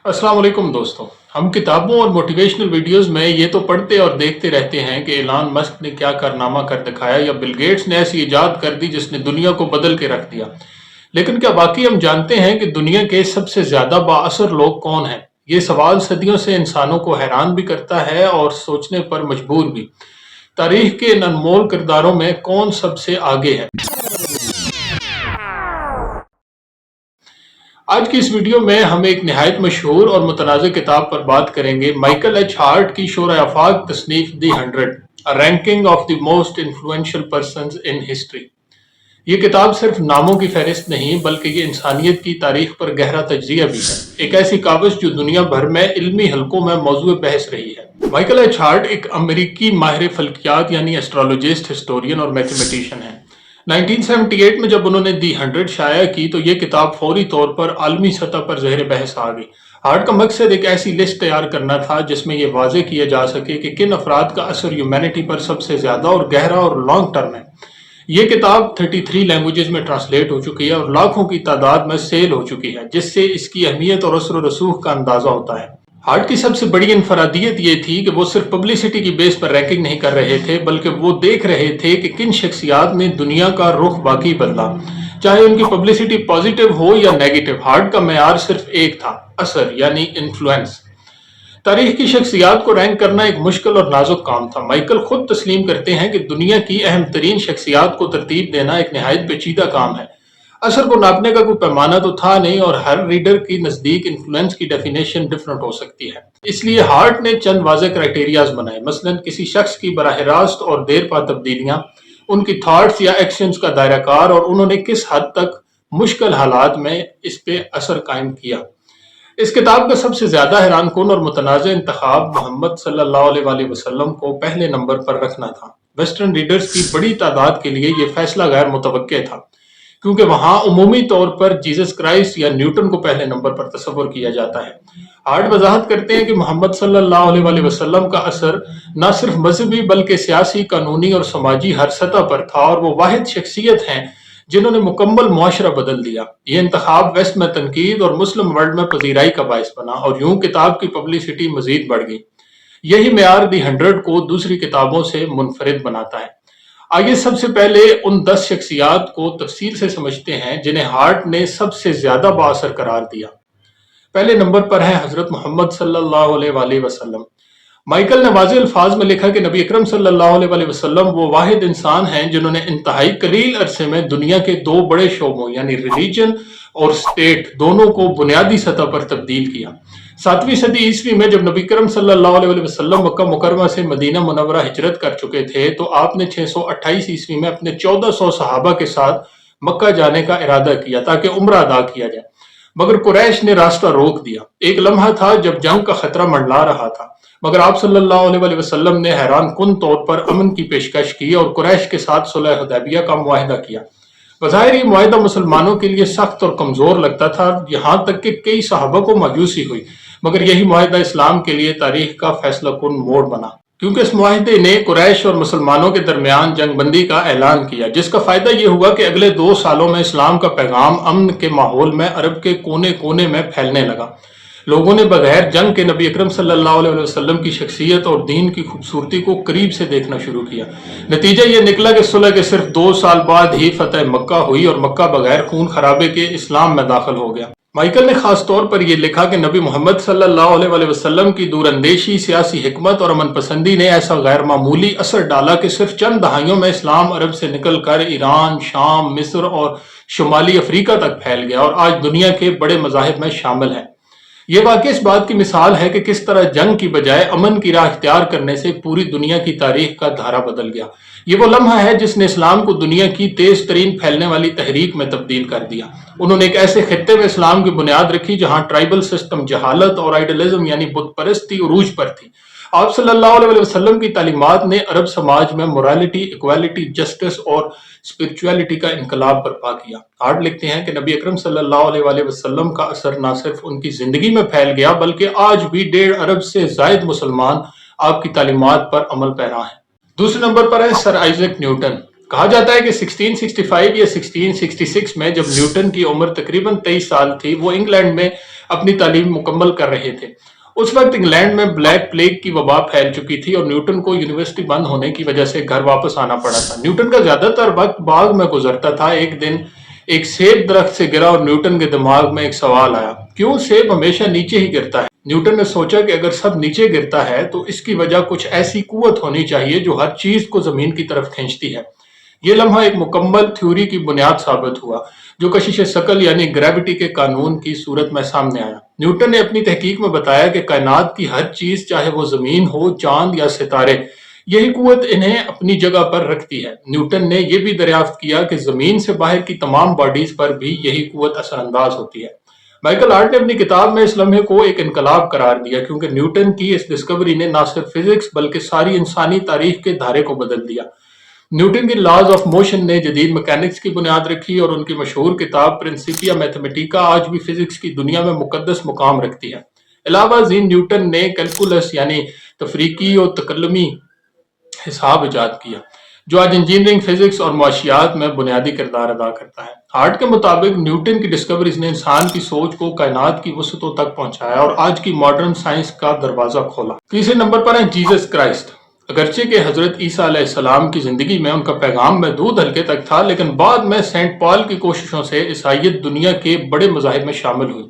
अस्सलाम वालेकुम दोस्तों। हम किताबों और मोटिवेशनल वीडियोस में ये तो पढ़ते और देखते रहते हैं कि एलन मस्क ने क्या कारनामा कर दिखाया या बिल गेट्स ने ऐसी इजाद कर दी जिसने दुनिया को बदल के रख दिया। लेकिन क्या वाकई हम जानते हैं कि दुनिया के सबसे ज्यादा बाअसर लोग कौन हैं? ये सवाल सदियों से इंसानों को हैरान भी करता है और सोचने पर मजबूर भी। तारीख के इन अनमोल किरदारों में कौन सबसे आगे है? आज की इस वीडियो में हम एक निहायत मशहूर और मुतनाज़ किताब पर बात करेंगे, माइकल एच हार्ट की शोरा आफाक तसनीफ दी 100, अ ranking of the most influential persons in history. ये किताब सिर्फ नामों की फहरिस्त नहीं बल्कि ये इंसानियत की तारीख पर गहरा तज्जिया भी है, एक ऐसी काविश जो दुनिया भर में इल्मी हलकों में मौजूद बहस रही है। माइकल एच हार्ट एक अमेरिकी माहिर फल्कियात यानी एस्ट्रोलॉजिस्ट, हिस्टोरियन और मैथमेटिशियन है। 1978 में जब उन्होंने दी 100 शाया की तो ये किताब फौरी तौर पर आलमी सतह पर ज़हर बहस आ गई। हार्ट का मकसद एक ऐसी लिस्ट तैयार करना था जिसमें यह वाजे किया जा सके कि किन अफराद का असर ह्यूमैनिटी पर सबसे ज़्यादा और गहरा और लॉन्ग टर्म है। ये किताब 33 लैंग्वेजेस में ट्रांसलेट हो चुकी है और लाखों की तादाद में सेल हो चुकी है, जिससे इसकी अहमियत और असर रसूख का अंदाजा होता है। हार्ट की सबसे बड़ी इनफरादियत ये थी कि वो सिर्फ पब्लिसिटी की बेस पर रैंकिंग नहीं कर रहे थे बल्कि वो देख रहे थे कि किन शख्सियात ने दुनिया का रुख वाकई बदला, चाहे उनकी पब्लिसिटी पॉजिटिव हो या नेगेटिव। हार्ट का मेयार सिर्फ एक था, असर यानी इन्फ्लुएंस। तारीख की शख्सियात को रैंक करना एक मुश्किल और नाजुक काम था। माइकल खुद तस्लीम करते हैं कि दुनिया की अहम तरीन शख्सियात को तरतीब देना एक नहायत पेचीदा काम है। असर को नापने का कोई पैमाना तो था नहीं और हर रीडर की नज़दीक इन्फ्लुएंस की डेफिनेशन डिफरेंट हो सकती है। इसलिए हार्ट ने चंद वाज़ेह क्राइटेरियाज बनाए, मसलन किसी शख्स की बराह रास्त और देर पा तब्दीलियाँ, उनकी थॉट्स या एक्शंस का दायरा कार और उन्होंने किस हद तक मुश्किल हालात में इस पे असर कायम किया। इस किताब का सबसे ज्यादा हैरान कुन और मुतनाज़ इंतखाब मोहम्मद सल्लल्लाहु अलैहि वसल्लम को पहले नंबर पर रखना था। वेस्टर्न रीडर्स की बड़ी तादाद के लिए यह फैसला गैर मुतवक्के था, क्योंकि वहां उमूमी तौर पर जीसस क्राइस्ट या न्यूटन को पहले नंबर पर तस्वर किया जाता है। हार्ट वजाहत करते हैं कि मोहम्मद सल्लल्लाहु अलैहि वसल्लम का असर न सिर्फ मजहबी बल्कि सियासी, कानूनी और समाजी हर सतह पर था और वो वाहिद शख्सियत हैं जिन्होंने मुकम्मल मुआशरा बदल दिया। ये इंतखाब वेस्ट में तनकीद और मुस्लिम वर्ल्ड में पजीराई का बायस बना और यूं किताब की पब्लिसिटी मजीद बढ़ गई। यही मेयार दी 100 को दूसरी किताबों से मुनफरिद बनाता है। आइए सबसे पहले उन 10 शख्सियात को तफसील से समझते हैं जिन्हें हार्ट ने सबसे ज्यादा बाअसर करार दिया। पहले नंबर पर है हजरत मोहम्मद सल्लल्लाहु अलैहि वसल्लम। माइकल ने वाज़ेह अल्फाज में लिखा कि नबी अकरम सल्लल्लाहु अलैहि वसल्लम वो वाहिद इंसान हैं जिन्होंने इंतहाई कलील अरसे में दुनिया के दो बड़े शोबों यानी रिलीजन और स्टेट दोनों को बुनियादी सतह पर तब्दील किया। 7वीं सदी ईस्वी में जब नबी अकरम सल्लल्लाहु अलैहि वसल्लम मक्का मुकरमा से मदीना मुनव्वरा हिजरत कर चुके थे तो आपने 628 ईस्वी में अपने 1400 सहाबा के साथ मक्का जाने का इरादा किया ताकि उम्रा अदा किया जाए, मगर कुरैश ने रास्ता रोक दिया। एक लम्हा था जब जंग का खतरा मंडला रहा था, मगर आप सल्लल्लाहु अलैहि वसल्लम ने हैरान कुन तौर पर अमन की पेशकश की और कुरैश के साथ सुलह हुदैबिया का मुआहिदा किया। बज़ाहिर ये मुआहिदा मुसलमानों के लिए सख्त और कमजोर लगता था, यहाँ तक कि कई सहाबा को मायूसी हुई, मगर यही मुआहिदा इस्लाम के लिए तारीख का फैसला कुन मोड़ बना, क्योंकि इस मुआहिदे ने कुरैश और मुसलमानों के दरमियान जंगबंदी का ऐलान किया, जिसका फायदा ये हुआ कि अगले 2 सालों में इस्लाम का पैगाम अमन के माहौल में अरब के कोने कोने में फैलने लगा। लोगों ने बगैर जंग के नबी अकरम सल्लल्लाहु अलैहि वसल्लम की शख्सियत और दीन की खूबसूरती को करीब से देखना शुरू किया। नतीजा ये निकला कि सुलह के सिर्फ 2 साल बाद ही फतह मक्का हुई और मक्का बगैर खून खराबे के इस्लाम में दाखिल हो गया। माइकल ने खास तौर पर यह लिखा कि नबी मोहम्मद सल्लल्लाहु अलैहि वसल्लम की दूरअंदेशी, सियासी हिकमत और अमन पसंदी ने ऐसा गैर मामूली असर डाला कि सिर्फ चंद दहाइयों में इस्लाम अरब से निकल कर ईरान, शाम, मिस्र और शुमाली अफ्रीका तक फैल गया और आज दुनिया के बड़े मज़ाहिब में शामिल है। ये वाकई इस बात की मिसाल है कि किस तरह जंग की बजाय अमन की राह इख्तियार करने से पूरी दुनिया की तारीख का धारा बदल गया। ये वो लम्हा है जिसने इस्लाम को दुनिया की तेज तरीन फैलने वाली तहरीक में तब्दील कर दिया। उन्होंने एक ऐसे खित्ते में इस्लाम की बुनियाद रखी जहां ट्राइबल सिस्टम, जहालत और आइडलिज्म यानी बुत परस्ती उरूज पर थी। आप सल्लल्लाहु अलैहि वसल्लम की तालीमात ने अरब समाज में मोरालिटी, इक्वालिटी, जस्टिस और स्पिरिचुअलिटी का इनकलाब बर्पा किया। हार्ट लिखते हैं कि नबी अकरम सल्लल्लाहु अलैहि वसल्लम का असर न सिर्फ उनकी जिंदगी में फैल गया बल्कि आज भी 1.5 अरब से जायद मुसलमान आपकी तालीमात पर अमल पैरा हैं। दूसरे नंबर पर है सर आइजैक न्यूटन। कहा जाता है कि 1665 या 1666 में जब न्यूटन की उम्र तकरीबन 23 साल थी, वो इंग्लैंड में اپنی تعلیم مکمل کر رہے تھے۔ اس وقت انگلینڈ میں بلیک پلیگ کی وبا پھیل چکی تھی اور نیوٹن کو یونیورسٹی بند ہونے کی وجہ سے گھر واپس آنا پڑا تھا۔ نیوٹن کا زیادہ تر وقت باغ میں گزرتا تھا۔ ایک دن ایک سیب درخت سے گرا اور نیوٹن کے دماغ میں ایک سوال آیا، کیوں سیب ہمیشہ نیچے ہی گرتا ہے؟ نیوٹن نے سوچا کہ اگر سب نیچے گرتا ہے تو اس کی وجہ کچھ ایسی قوت ہونی چاہیے جو ہر چیز کو زمین کی طرف کھینچتی ہے۔ یہ لمحہ ایک مکمل تھیوری کی بنیاد ثابت ہوا جو کشش ثقل یعنی گریوٹی کے قانون کی صورت میں سامنے آیا۔ نیوٹن نے اپنی تحقیق میں بتایا کہ کائنات کی ہر چیز، چاہے وہ زمین ہو، چاند یا ستارے، یہی قوت انہیں اپنی جگہ پر رکھتی ہے۔ نیوٹن نے یہ بھی دریافت کیا کہ زمین سے باہر کی تمام باڈیز پر بھی یہی قوت اثر انداز ہوتی ہے۔ مائیکل ہارٹ نے اپنی کتاب میں اس لمحے کو ایک انقلاب قرار دیا کیونکہ نیوٹن کی اس ڈسکوری نے نہ صرف فزکس بلکہ ساری انسانی تاریخ کے دھارے کو بدل دیا۔ نیوٹن کی لاز آف موشن نے جدید میکینکس کی بنیاد رکھی اور ان کی مشہور کتاب پرنسپیا میتھمیٹیکا آج بھی فزکس کی دنیا میں مقدس مقام رکھتی ہے۔ علاوہ ازیں نیوٹن نے کیلکولس یعنی تفریقی اور تکلمی حساب ایجاد کیا جو آج انجینئرنگ، فزکس اور معاشیات میں بنیادی کردار ادا کرتا ہے۔ ہارٹ کے مطابق نیوٹن کی ڈسکوریز نے انسان کی سوچ کو کائنات کی وسعتوں تک پہنچایا اور آج کی ماڈرن سائنس کا دروازہ کھولا۔ تیسرے نمبر پر ہیں جیزس کرائسٹ۔ اگرچہ کہ حضرت عیسیٰ علیہ السلام کی زندگی میں ان کا پیغام محدود حلقے تک تھا، لیکن بعد میں سینٹ پال کی کوششوں سے عیسائیت دنیا کے بڑے مذاہب میں شامل ہوئی۔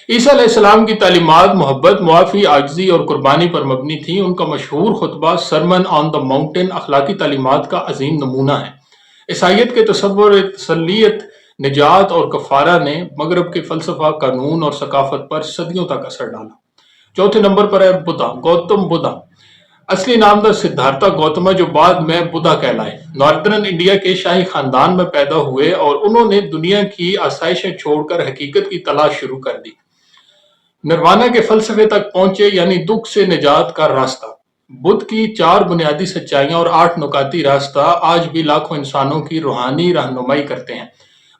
عیسیٰ علیہ السلام کی تعلیمات محبت، معافی، عاجزی اور قربانی پر مبنی تھیں۔ ان کا مشہور خطبہ سرمن آن دا ماؤنٹین اخلاقی تعلیمات کا عظیم نمونہ ہے۔ عیسائیت کے تصور تسلیت، نجات اور کفارہ نے مغرب کے فلسفہ، قانون اور ثقافت پر صدیوں تک اثر ڈالا۔ چوتھے نمبر پر ہے بدھا، گوتم بدھا۔ اصلی نام تھا سدھارتھا گوتما جو بعد میں بدھا کہلائے۔ ناردرن انڈیا کے شاہی خاندان میں پیدا ہوئے اور انہوں نے دنیا کی آسائشیں چھوڑ کر حقیقت کی تلاش شروع کر دی۔ نروانا کے فلسفے تک پہنچے یعنی دکھ سے نجات کا راستہ۔ بدھ کی 4 بنیادی سچائیاں اور 8 نکاتی راستہ آج بھی لاکھوں انسانوں کی روحانی رہنمائی کرتے ہیں۔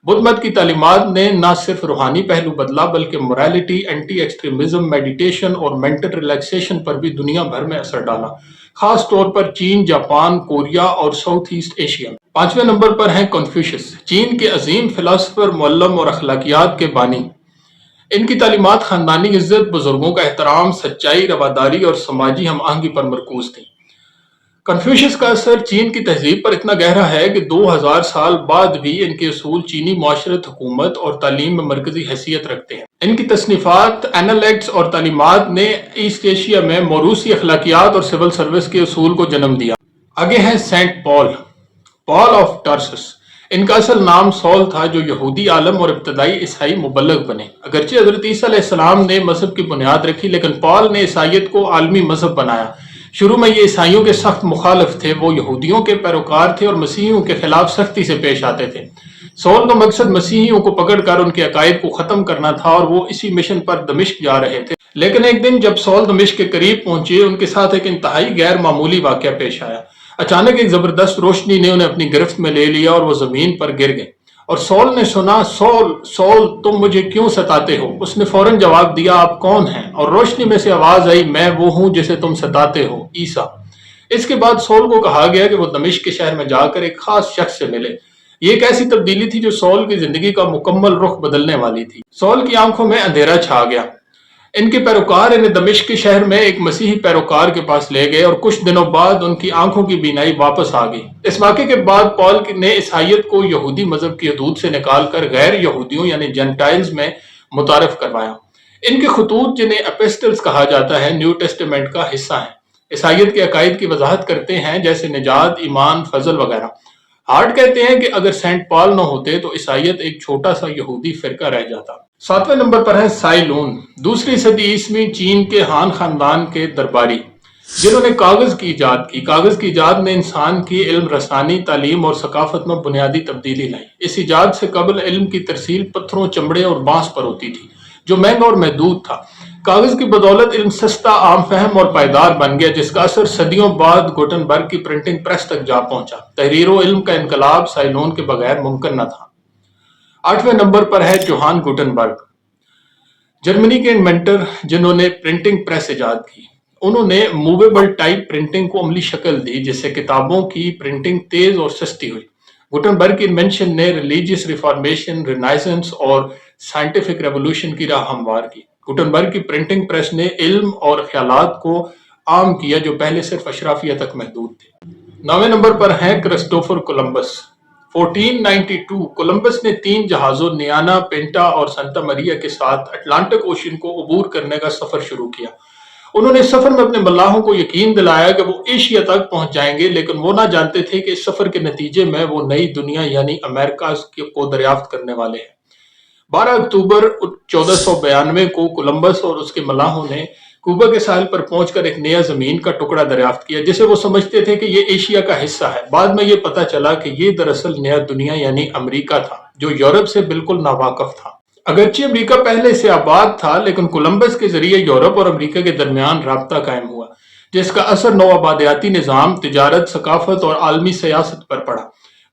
بدھ مت کی تعلیمات نے نہ صرف روحانی پہلو بدلا بلکہ موریلٹی، اینٹی ایکسٹریمزم، میڈیٹیشن اور مینٹل ریلیکسیشن پر بھی دنیا بھر میں اثر ڈالا، خاص طور پر چین، جاپان، کوریا اور ساؤتھ ایسٹ ایشیا میں۔ 5ویں نمبر پر ہیں کنفیوشس، چین کے عظیم فلاسفر، معلم اور اخلاقیات کے بانی۔ ان کی تعلیمات خاندانی عزت، بزرگوں کا احترام، سچائی، رواداری اور سماجی ہم آہنگی پر مرکوز تھیں۔ کنفیوشس کا اثر چین کی تہذیب پر اتنا گہرا ہے کہ 2000 سال بعد بھی ان کے اصول چینی معاشرت، حکومت اور تعلیم میں مرکزی حیثیت رکھتے ہیں۔ ان کی تصنیفات، اینالیکٹس اور تعلیمات نے ایسٹ ایشیا میں موروثی اخلاقیات اور سول سروس کے اصول کو جنم دیا۔ آگے ہیں سینٹ پال، پال آف ٹارسس۔ ان کا اصل نام سول تھا جو یہودی عالم اور ابتدائی عیسائی مبلغ بنے۔ اگرچہ حضرت عیسیٰ علیہ السلام نے مذہب کی بنیاد رکھی لیکن پال نے عیسائیت کو عالمی مذہب بنایا۔ شروع میں یہ عیسائیوں کے سخت مخالف تھے، وہ یہودیوں کے پیروکار تھے اور مسیحیوں کے خلاف سختی سے پیش آتے تھے۔ سول کا مقصد مسیحیوں کو پکڑ کر ان کے عقائد کو ختم کرنا تھا اور وہ اسی مشن پر دمشق جا رہے تھے۔ لیکن ایک دن جب سول دمشق کے قریب پہنچے، ان کے ساتھ ایک انتہائی غیر معمولی واقعہ پیش آیا۔ اچانک ایک زبردست روشنی نے انہیں اپنی گرفت میں لے لیا اور وہ زمین پر گر گئے، اور سول نے سنا، سول سول تم مجھے کیوں ستاتے ہو؟ اس نے فوراً جواب دیا، آپ کون ہیں؟ اور روشنی میں سے آواز آئی، میں وہ ہوں جسے تم ستاتے ہو، عیسیٰ۔ اس کے بعد سول کو کہا گیا کہ وہ دمشق کے شہر میں جا کر ایک خاص شخص سے ملے۔ یہ ایک ایسی تبدیلی تھی جو سول کی زندگی کا مکمل رخ بدلنے والی تھی۔ سول کی آنکھوں میں اندھیرا چھا گیا۔ ان کے پیروکار انہیں دمشق کے شہر میں ایک مسیحی پیروکار کے پاس لے گئے اور کچھ دنوں بعد ان کی آنکھوں کی بینائی واپس آ گئی۔ اس واقعے کے بعد پال نے عیسائیت کو یہودی مذہب کی حدود سے نکال کر غیر یہودیوں یعنی جینٹائلز میں متعارف کروایا۔ ان کے خطوط جنہیں ایپسٹلز کہا جاتا ہے، نیو ٹیسٹمنٹ کا حصہ ہیں، عیسائیت کے عقائد کی وضاحت کرتے ہیں جیسے نجات، ایمان، فضل وغیرہ۔ ہارٹ کہتے ہیں کہ اگر سینٹ پال نہ ہوتے تو عیسائیت ایک چھوٹا سا یہودی فرقہ رہ جاتا۔ 7ویں نمبر پر ہے سائی لون، 2ویں صدی عیسوی چین کے ہان خاندان کے درباری جنہوں نے کاغذ کی ایجاد کی۔ کاغذ کی ایجاد نے انسان کی علم رسانی، تعلیم اور ثقافت میں بنیادی تبدیلی لائی۔ اس ایجاد سے قبل علم کی ترسیل پتھروں، چمڑے اور بانس پر ہوتی تھی جو مہنگا اور محدود تھا۔ کاغذ کی بدولت علم سستا، عام فہم اور پائیدار بن گیا جس کا اثر صدیوں بعد گوٹنبرگ کی پرنٹنگ پریس تک جا پہنچا۔ تحریر و علم کا انقلاب سائی لون کے بغیر ممکن نہ تھا۔ 8ویں نمبر پر ہے جوہان گوٹنبرگ، جرمنی کے انوینٹر جنہوں نے پرنٹنگ پریس ایجاد کی۔ انہوں نے موویبل ٹائپ پرنٹنگ کو عملی شکل دی جس سے کتابوں کی پرنٹنگ تیز اور سستی ہوئی۔ گوٹنبرگ کی انوینشن نے ریلیجیس ریفارمیشن، رینائسنس اور سائنٹیفک ریولوشن کی راہ ہموار کی۔ गुटनबर्ग की प्रिंटिंग प्रेस ने इल्म और ख्यालात को आम किया जो पहले सिर्फ अशराफिया तक महदूद थे। 9वें नंबर पर हैं क्रिस्टोफर कोलंबस। 1492 कोलंबस ने 3 जहाजों नियाना, पिंटा और सांता मरिया के साथ अटलांटिक ओशन को अबूर करने का सफर शुरू किया। उन्होंने इस सफर में अपने मल्लाहों को यकीन दिलाया कि वो एशिया तक पहुंच जाएंगे, लेकिन वो ना जानते थे कि इस सफर के नतीजे में वो नई दुनिया यानी अमेरिका को दरियाफ्त करने वाले हैं। 12 अक्टूबर 1492 को कोलंबस और उसके मलाहों ने क्यूबा के साहिल पर पहुंचकर एक नया जमीन का टुकड़ा दरियाफ्त किया, जिसे वो समझते थे कि ये एशिया का हिस्सा है। बाद में ये पता चला कि ये दरअसल नया दुनिया यानी अमेरिका था, जो यूरोप से बिल्कुल नावाकिफ था। अगरचे अमेरिका पहले से आबाद था, लेकिन कोलंबस के जरिए यूरोप और अमेरिका के दरमियान राब्ता कायम हुआ, जिसका असर नौआबादियाती निज़ाम, तिजारत, सकाफत और आलमी सियासत पर पड़ा।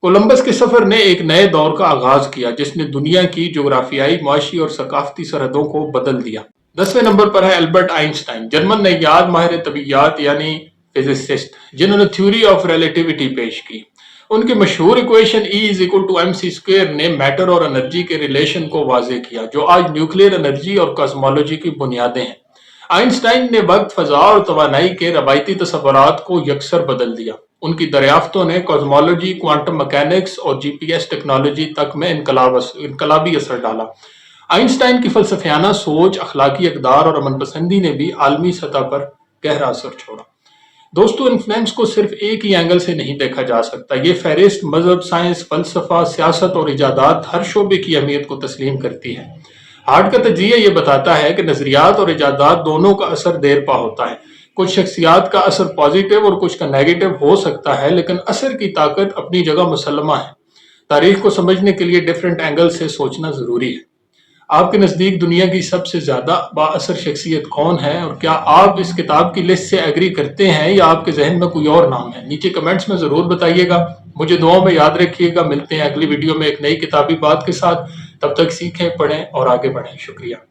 कोलंबस के सफर ने एक नए दौर का आगाज किया, जिसने दुनिया की जोग्राफियाई, मुआशी और सकाफती सरहदों को बदल दिया। 10वें नंबर पर है एल्बर्ट आइंस्टाइन, जर्मन नैयाद, माहिर तबीयत यानी फिजिसिस्ट, जिन्होंने थ्योरी ऑफ रिलेटिविटी पेश की। उनकी मशहूर इक्वेशन E=mc² ने मैटर और एनर्जी के रिलेशन को वाज़ेह किया, जो आज न्यूक्लियर एनर्जी और कॉस्मोलॉजी की बुनियादें हैं। आइंस्टाइन ने वक्त, फजा और तवानाई के रवायती तस्वुरात को यकसर बदल दिया। उनकी दरियाफ्तों ने कॉस्मोलॉजी, क्वांटम मैकेनिक्स और जीपीएस टेक्नोलॉजी तक में इनकलाबी असर डाला। आइंस्टाइन की फलसफियाना सोच, अखलाकी इक़दार और अमन पसंदी ने भी आलमी सतह पर गहरा असर छोड़ा। दोस्तों, इन्फ्लुएंस को सिर्फ एक ही एंगल से नहीं देखा जा सकता। ये फहरिस्त मजहब, साइंस, फलसफा, सियासत और इजादात हर शोबे की अहमियत को तस्लीम करती है। हार्ट का तजिया ये बताता है कि नजरियात और इजादात दोनों का असर देर पा होता है। कुछ शख्सियात का असर पॉजिटिव और कुछ का नेगेटिव हो सकता है, लेकिन असर की ताकत अपनी जगह मुसल्लमा है। तारीख को समझने के लिए डिफरेंट एंगल से सोचना जरूरी है। आपके नज़दीक दुनिया की सबसे ज़्यादा बाअसर शख्सियत कौन है, और क्या आप इस किताब की लिस्ट से एग्री करते हैं या आपके जहन में कोई और नाम है? नीचे कमेंट्स में ज़रूर बताइएगा। मुझे दुआओं में याद रखिएगा। मिलते हैं अगली वीडियो में एक नई किताबी बात के साथ। तब तक सीखें, पढ़ें और आगे बढ़ें। शुक्रिया।